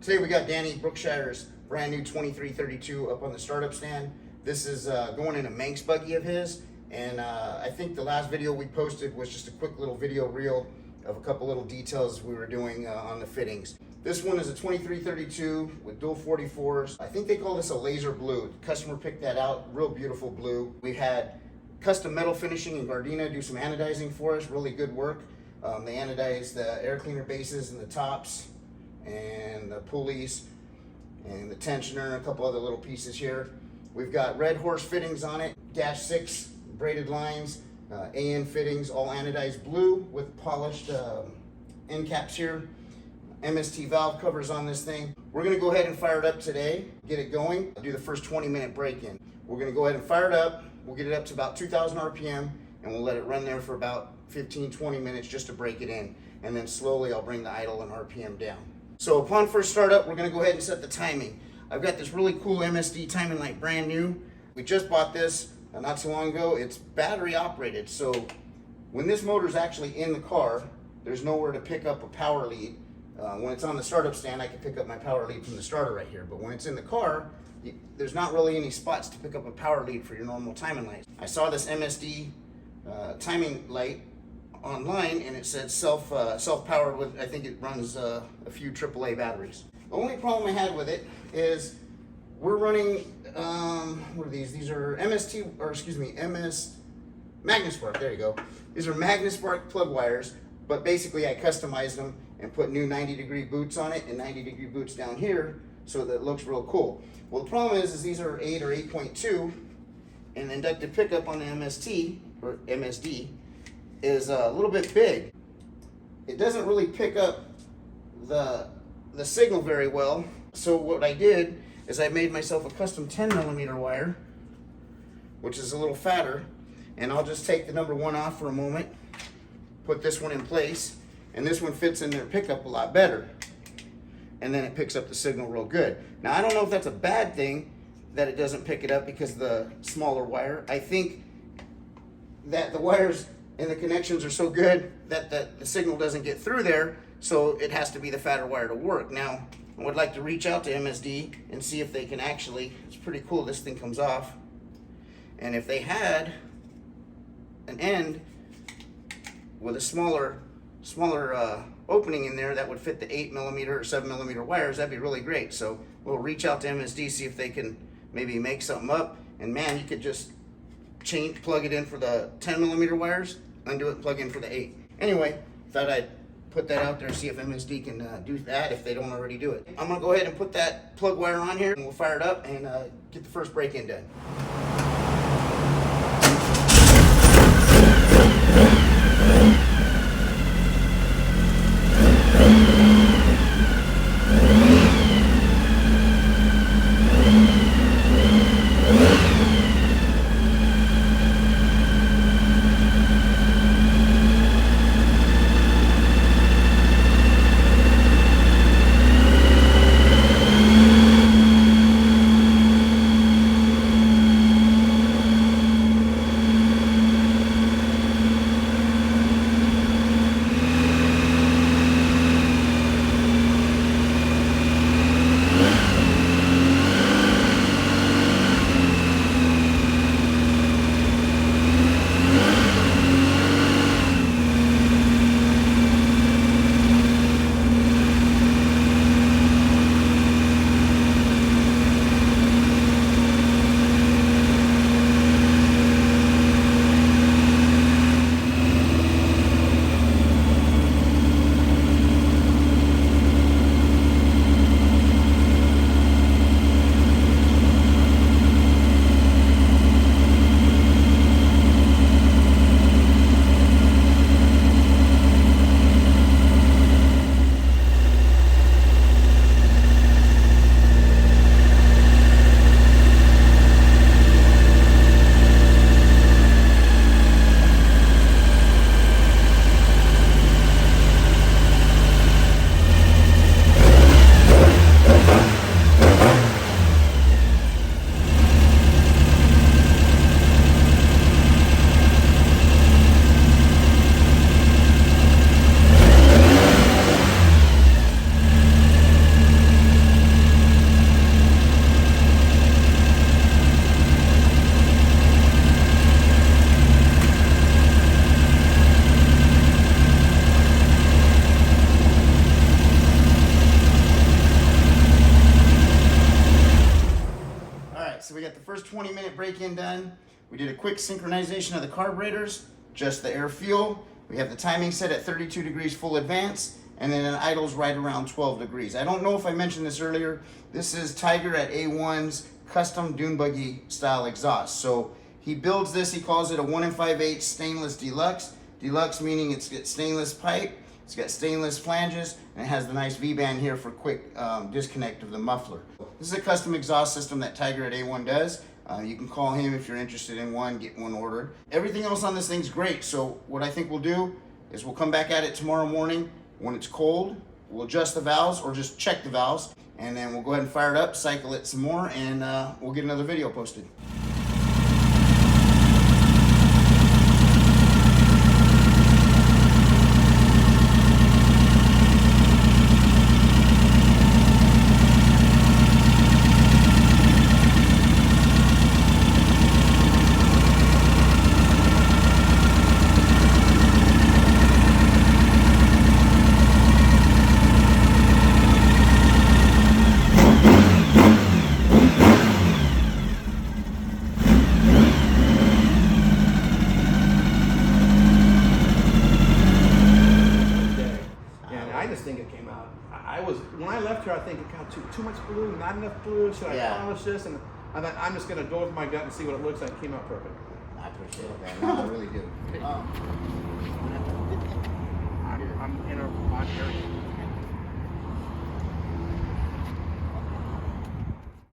Today we got Danny Brookshire's brand new 2332 up on the startup stand. This is going in a Manx buggy of his, and I think the last video we posted was just a quick little video reel of a couple little details we were doing on the fittings. This one is a 2332 with dual 44s. I think they call this a laser blue. The customer picked that out, real beautiful blue. We had custom metal finishing in Gardena do some anodizing for us, really good work. They anodized the air cleaner bases and the tops and the pulleys and the tensioner, a couple other little pieces here. We've got red horse fittings on it, dash 6 braided lines, AN fittings, all anodized blue with polished end caps here. MST valve covers on this thing. We're gonna go ahead and fire it up today, get it going, do the first 20-minute break-in. We're gonna go ahead and fire it up. We'll get it up to about 2,000 RPM, and we'll let it run there for about 15-20 minutes just to break it in. And then slowly I'll bring the idle and RPM down. So upon first startup, we're gonna go ahead and set the timing. I've got this really cool MSD timing light, brand new. We just bought this not too long ago. It's battery operated, so when this motor's actually in the car, there's nowhere to pick up a power lead. When it's on the startup stand, I can pick up my power lead from the starter right here. But when it's in the car, there's not really any spots to pick up a power lead for your normal timing lights. I saw this MSD timing light online, and it said self-powered with, I think it runs a few AAA batteries. The only problem I had with it is we're running, what are these? These are MS Magnaspark, there you go. These are Magnaspark plug wires, but basically I customized them and put new 90-degree boots on it and 90-degree boots down here so that it looks real cool. Well, the problem is these are 8 or 8.2, and the inductive pickup on the MST, or MSD, is a little bit big. It doesn't really pick up the signal very well. So what I did is I made myself a custom 10mm wire, which is a little fatter, and I'll just take the number 1 off for a moment, put this one in place, and this one fits in their pickup a lot better. And then it picks up the signal real good. Now I don't know if that's a bad thing that it doesn't pick it up because of the smaller wire. I think that the wires and the connections are so good that the signal doesn't get through there, so it has to be the fatter wire to work. Now, I would like to reach out to MSD and see if they can actually, it's pretty cool, this thing comes off, and if they had an end with a smaller opening in there that would fit the 8mm or 7mm wires, that'd be really great. So we'll reach out to MSD, see if they can maybe make something up, and man, you could just plug it in for the 10mm wires, undo it, and plug in for the 8. Anyway, thought I'd put that out there, see if MSD can do that if they don't already do it. I'm gonna go ahead and put that plug wire on here, and we'll fire it up and get the first break-in done. so we got the first 20-minute break-in done. We did a quick synchronization of the carburetors, just the air fuel. We have the timing set at 32 degrees full advance, and then an idle's right around 12 degrees. I don't know if I mentioned this earlier. This is Tiger at A1's custom dune buggy style exhaust. So he builds this, he calls it a 1 5/8 stainless deluxe. Deluxe meaning it's got stainless pipe, it's got stainless flanges, and it has the nice V-band here for quick disconnect of the muffler. This is a custom exhaust system that Tiger at A1 does. You can call him if you're interested in one, get one ordered. Everything else on this thing's great, so what I think we'll do is we'll come back at it tomorrow morning when it's cold. We'll adjust the valves or just check the valves, and then we'll go ahead and fire it up, cycle it some more, and we'll get another video posted. When I left here, I think it got too much blue, not enough blue. Should I polish this? And I thought I'm just going to go with my gut and see what it looks like. It came out perfect. I appreciate it, man. No, I really do.